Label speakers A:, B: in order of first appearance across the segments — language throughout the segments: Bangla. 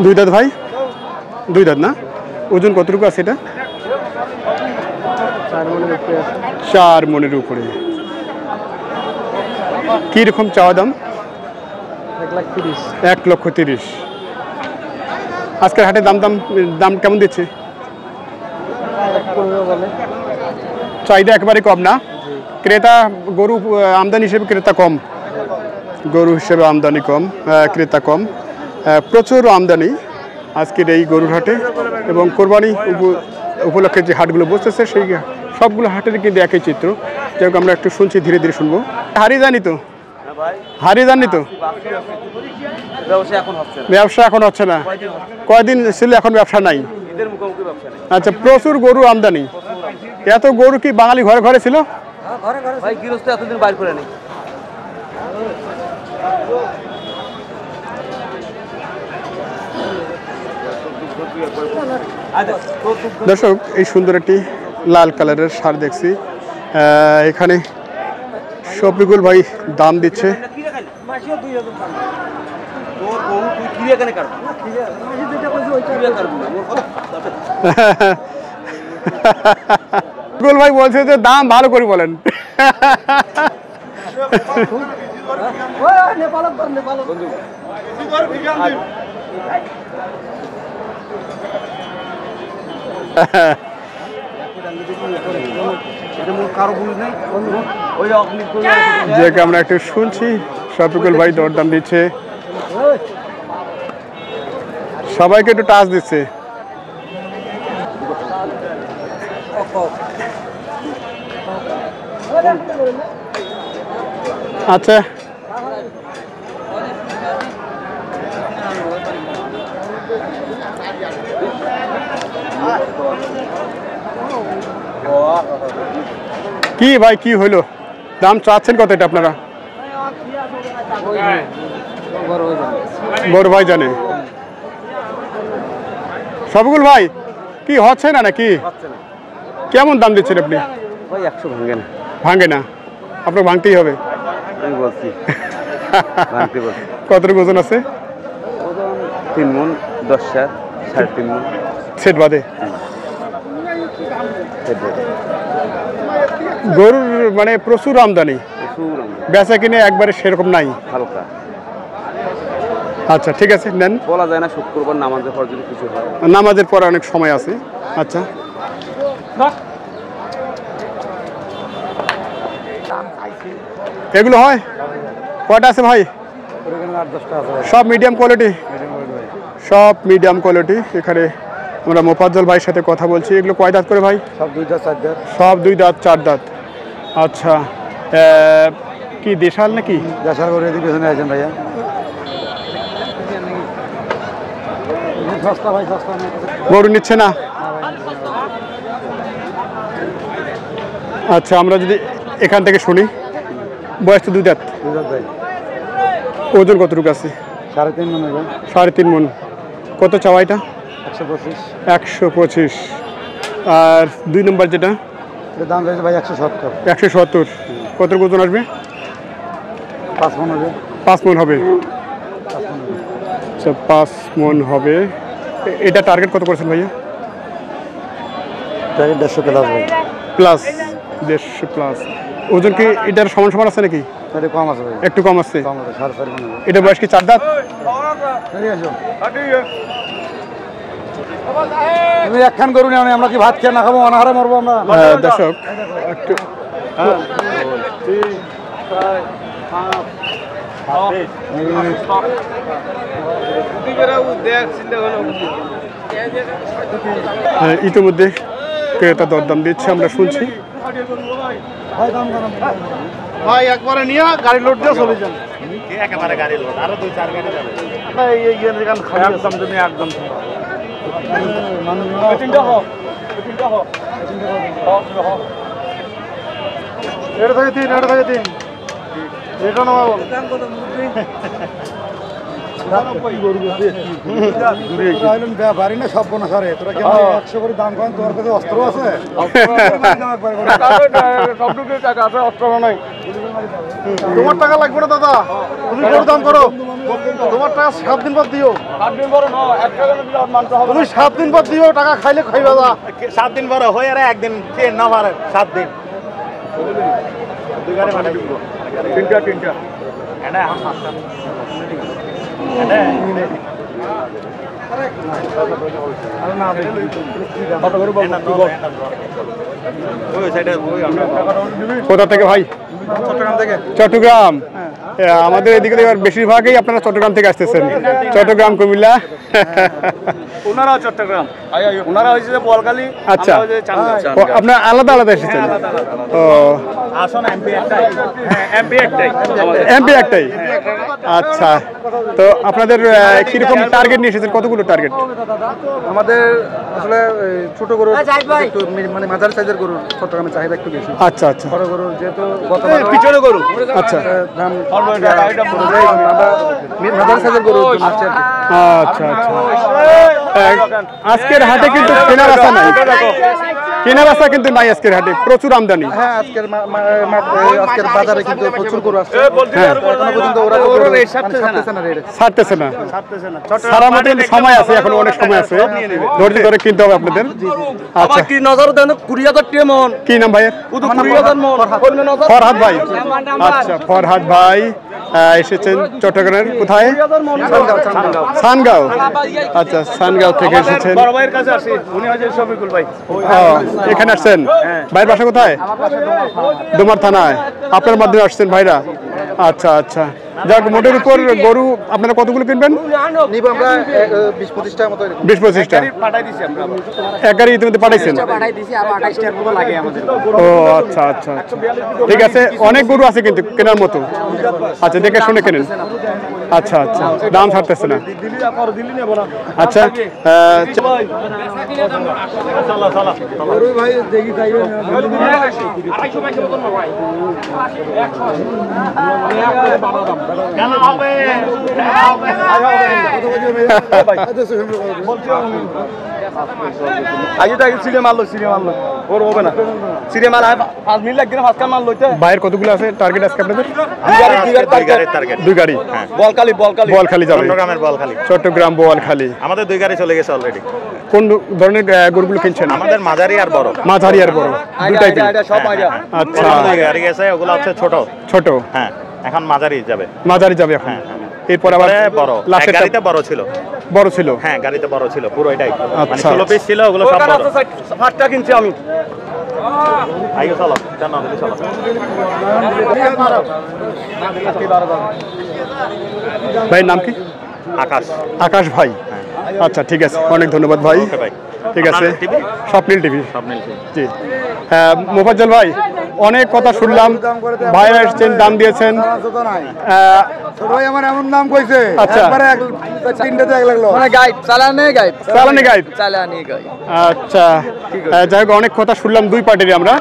A: দুই দাঁত ভাই, দুই দাঁত না? ওজন কতটুকু আছে এটা? 4 মণের উপরে। কি রকম চাওয়া দাম? 1,30,000। আজকের হাটে দাম কেমন দিচ্ছে? চাহিদা একেবারে কম না? ক্রেতা গরু আমদানি হিসেবে ক্রেতা কম, গরু হিসেবে আমদানি কম, ক্রেতা কম। প্রচুর আমদানি আজকের এই গরুর হাটে, এবং কোরবানি উপলক্ষে যে হাটগুলো বসতেছে সেই সবগুলো হাটের কিন্তু একই চিত্র। যাই হোক, আমরা একটু শুনছি, ধীরে ধীরে শুনবো। হারিয়ে জানি তো, ব্যবসা এখন হচ্ছে না। কয়দিন ছিল, এখন ব্যবসা নাই। আচ্ছা, প্রচুর গরু আমদানি। এত গরু কি বাঙালি ঘরে ঘরে ছিল? দর্শক, এই সুন্দর একটি লাল কালারের ষাঁড় দেখছি। এখানে শফিকুল ভাই দাম দিচ্ছে। শফিকুল ভাই বলছে যে দাম ভালো করে বলেন। যে আমরা একটু শুনছি, শফিকুল ভাই দরদাম দিচ্ছে, সবাইকে একটু টাচ দিচ্ছে। আচ্ছা, কি ভাই, কি হইলো? দাম চাচ্ছেন কত এটা আপনারা? বড় ভাই জানে। শফিকুল ভাই, কি হচ্ছে না নাকি? কেমন দাম দিচ্ছেন আপনি?
B: 100
A: ভাঙে না? আপনার ভাঙতেই হবে। কতটুকু ওজন আছে?
B: 3 মণ 10 সার, 3.5 মণ
A: সেট বাদে। গরুর মানে প্রচুর আমদানি, বেচা কিনে একবারে সেরকম নাই,
B: হালকা।
A: আচ্ছা, ঠিক আছে, নেন।
B: বলা যায় না, শুক্রবার নামাজের পর যদি কিছু হয়।
A: নামাজের পরে অনেক সময় আছে। আচ্ছা, এগুলো হয় কয়টা আছে ভাই? সব মিডিয়াম কোয়ালিটি, সব মিডিয়াম কোয়ালিটি। এখানে আমরা মোফাজ্জল ভাইয়ের সাথে কথা বলছি। এগুলো কয় দাঁত করে ভাই?
B: সব 2 দাঁত 4 দাঁত।
A: সব 2 দাঁত 4 দাঁত। আচ্ছা, কি দেশাল নাকি?
B: দেশাল করে এদিকে পেছনে আছেন ভাইয়া। সস্তা ভাই, সস্তা
A: গরু নিচ্ছে না? আচ্ছা, আমরা যদি এখান থেকে শুনি, বয়স তো 2 দাঁত।
B: 2 দাঁত ভাই।
A: ওজন কতটুকু আছে?
B: 3.5 মণ হবে।
A: 3.5 মণ। কত চাওয়া এটা?
B: 125।
A: 125। আর 2 নম্বর যেটা,
B: এর দাম রয়েছে ভাই 170।
A: 170। কতটুকু ওজন আসবে?
B: 5 মণ হবে।
A: 5 মণ হবে। আচ্ছা, 5 মণ হবে। এটা টার্গেট কত করেছেন ভাইয়া?
B: টার্গেট 150 প্লাস ভাই।
A: Plus 150 plus. ওজন কি এটার সমান সমান আছে নাকি?
B: এটা কম আছে ভাই,
A: একটু কম আছে।
B: কম আছে, 4.5 মণ হবে।
A: এটা বয়স কি 4 দাঁত?
B: তুমি একখান করুন, আমরা কি ভাত খেয়ে না খাবো, অনাহারে মরবো আমরা?
A: দর্শক, একটু ইতিমধ্যে ক্রেতা দরদাম দিচ্ছে, আমরা শুনছি।
C: ভাই একবারে নিয়ে গাড়ি লোড দিয়ে চলে যান। একেবারে গাড়ি লোড, আরো 2-4 গাড়ি যাবে। একদম তুমি একদম এটা থেকে 3, এটা থেকে 3, এটা নেওয়া বল। ব্যাপারই না, সব বোনা সারে তোরা কেন 100 করে দাম করেন? তোর কাছে অস্ত্র আছে? সবটুকু টাকা আছে, অস্ত্র নাই। তোমার টাকা লাগবে না দাদা, তুমি গরুর দাম করো। তোমার টাকা 7 দিন পর দিও। 7 দিন পর না, এক টাকা দিলে আর মানতে হবে। তুমি 7 দিন পর দিও, টাকা খাইলে খাইবা দাদা।
B: 7 দিন পরে হয়ে আর একদিন খেয়ে না পারে 7 দিন। দুই গাড়ি পাঠাই দিব। তিনটা এটা এখন 5টা।
A: কোথা থেকে ভাই?
C: চট্টগ্রাম থেকে।
A: চট্টগ্রাম। আমাদের এদিকে এবার বেশিরভাগই আপনারা চট্টগ্রাম থেকে আসতেছেন। চট্টগ্রাম, কুমিল্লা।
C: ওনারাও চট্টগ্রাম, ওনারা হয়েছে যে বোয়ালখালী।
A: আচ্ছা, আপনার আলাদা আলাদা এসেছেন? ও,
B: আসুন এমপি একটাই। হ্যাঁ,
A: এমপি একটাই। আচ্ছা, তো আপনাদের কিরকম টার্গেট নিয়ে এসেছেন? কতগুলো টার্গেট?
C: আমাদের আসলে ছোট গরু একটু মানে মাঝারি সাইজের গরু চট্টগ্রামের চাহিদা একটু বেশি।
A: আচ্ছা আচ্ছা,
C: বড় গরু যেহেতু পিছনে গরু,
A: আচ্ছা
C: দাম মাঝারি সাইজের গরু আসছে আর কি।
A: আচ্ছা আচ্ছা। আজকের হাটে কিন্তু কেনা বেচা নাই, কেনা বেচা কিন্তু নাই আজকের হাটে, প্রচুর আমদানি।
C: হ্যাঁ, আজকের বাজারে কিন্তু প্রচুর গরু আসছে।
A: হ্যাঁ,
C: এখনো পর্যন্ত ওরা
A: ছাড়তেছে না। সারা মতো সময় আছে, এখন অনেক সময় আছে, ধৈর্য ধরে কিনতে হবে আপনাদের। আচ্ছা,
C: কি নজর দেন 20,000 টাকা মন।
A: কি নাম ভাইয়ের?
C: 20,000 মন।
A: ফরহাদ ভাই। আচ্ছা, ফরহাদ ভাই এসেছেন চট্টগ্রামের কোথায়? সানগাঁও। আচ্ছা, সানগাঁও থেকে এসেছেন।
C: বড় ভাইয়ের কাছে আসি, উনি হচ্ছে শফিকুল ভাই।
A: এখানে আসছেন? ভাইয়ের বাসা কোথায়? ডোমার থানায়। আপনার মাধ্যমে আসছেন ভাইরা? আচ্ছা আচ্ছা, যাক, মোটের উপর গরু আপনারা কতগুলো কিনবেন?
C: নিব আমরা 20-25টা মতো।
A: 20-25টা
C: পাঠাই দিছি আমরা।
A: এক গাড়ি ইতিমধ্যে পাঠাইছেন?
C: পাঠাই দিছি, আর 28টার মতো লাগে আমাদের।
A: ও আচ্ছা আচ্ছা আচ্ছা, ঠিক আছে। অনেক গরু আছে কিন্তু কেনার মতো। আচ্ছা, দেখে শুনে কেনেন। আচ্ছা আচ্ছা, দাম ছাড়তেছে না। আচ্ছা,
C: ভাই দেখি
A: ভাইয়ের কতগুলো আছে টার্গেট আজকে আপনাদের? দুই গাড়ি। বোয়ালখালী যাবে। চট্টগ্রাম বোয়ালখালী।
B: আমাদের 2 গাড়ি চলে গেছে অলরেডি।
A: কোন ধরনের গরুগুলো কিনছেন?
B: আমাদের মাঝারি আর বড়।
A: মাঝারি আর বড় দুটাই। আচ্ছা,
B: গাড়ি গেছে, ওগুলো হচ্ছে ছোট
A: ছোট।
B: হ্যাঁ, এখন মাঝারি যাবে।
A: মাঝারি যাবে এখন। এরপর আবার
B: বড়। গাড়িতে বড় ছিল।
A: বড় ছিল?
B: হ্যাঁ, গাড়িতে বড় ছিল পুরো, এটাই মানে
A: আচ্ছা,
B: 16 পিস ছিল, ওগুলো সব বড়।
C: 5টা কিনছি আমি।
B: আইও চলো, জানো দিলি চলো।
A: ভাইয়ের নাম কি?
B: আকাশ।
A: আকাশ ভাই। আচ্ছা, ঠিক আছে, অনেক ধন্যবাদ ভাই।
B: ওকে ভাই,
A: ঠিক আছে। স্বপ্নিল টিভি।
B: স্বপ্নিল টিভি।
A: জি, মোফাজ্জল ভাই, অনেক কথা শুনলাম, ভাইরা এসেছেন, দাম দিয়েছেন।
C: ভাই আমার এমন নাম কইছে,
A: আচ্ছা,
C: একবারে 3টাতে 1 লাগলো। মানে গাইড, চালানি গাইড।
A: আচ্ছা, যাই হোক, অনেক কথা শুনলাম দুই পার্টিরই আমরা।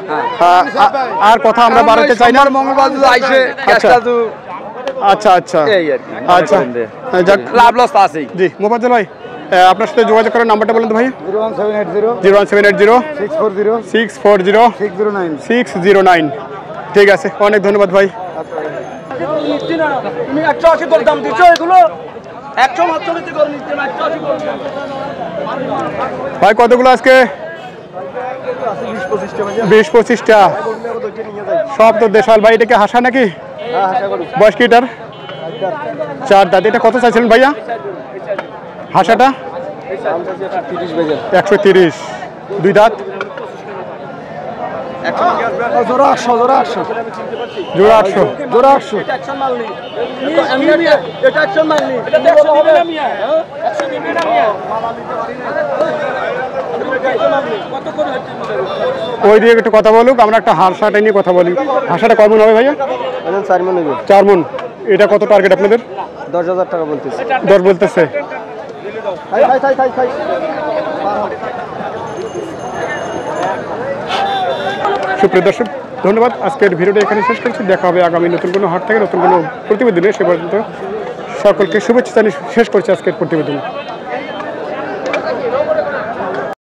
A: আর কথা আমরা বাড়াতে চাই না।
C: মঙ্গলবার আইছে
A: আচ্ছা আচ্ছা আচ্ছা আচ্ছা, যাক,
C: লাভ লস আছেই।
A: জি, মোফাজ্জল ভাই, আপনার সাথে যোগাযোগ করার নাম্বারটা বলুন তো ভাই।
C: 01780
A: 640 609। ঠিক আছে, অনেক ধন্যবাদ ভাই।
C: তুমি 180 করে দাম দিছো, এগুলো 145 করে নিতে, 180 করে।
A: ভাই কতগুলো আজকে? 20-25টা। সব তো দেশাল ভাই। এটা কি হাসা নাকি? বয়স কি এটার? 4 দাঁত। এটা কত চাইছিলেন ভাইয়া হাসাটা? 130। 2 দাঁত।
C: জোড়া 800।
A: জোড়া 800।
C: জোড়া 800। এটা অ্যাকশন মাল নি। এটা অ্যাকশন মাল নি। এটা 100 দিবে না মিয়া। 100 দিবে না মিয়া। কত করে হচ্ছে?
A: ওই দিয়ে একটু কথা বলুক, আমরা একটা হাসাটা নিয়ে কথা বলি। হাসাটা কয় মন হবে ভাইয়া?
C: 4 মন হবে।
A: 4 মন। এটা কত টার্গেট আপনাদের?
C: 10,000 টাকা বলতেছে।
A: 10 বলতেছে। সুপ্রিয় দর্শক, ধন্যবাদ। আজকের ভিডিওটা এখানে শেষ করছি। দেখা হবে আগামী নতুন কোনো হাট থেকে নতুন কোনো প্রতিবেদনে। সে পর্যন্ত সকলকে শুভেচ্ছা জানিয়ে শেষ করছি আজকের প্রতিবেদন।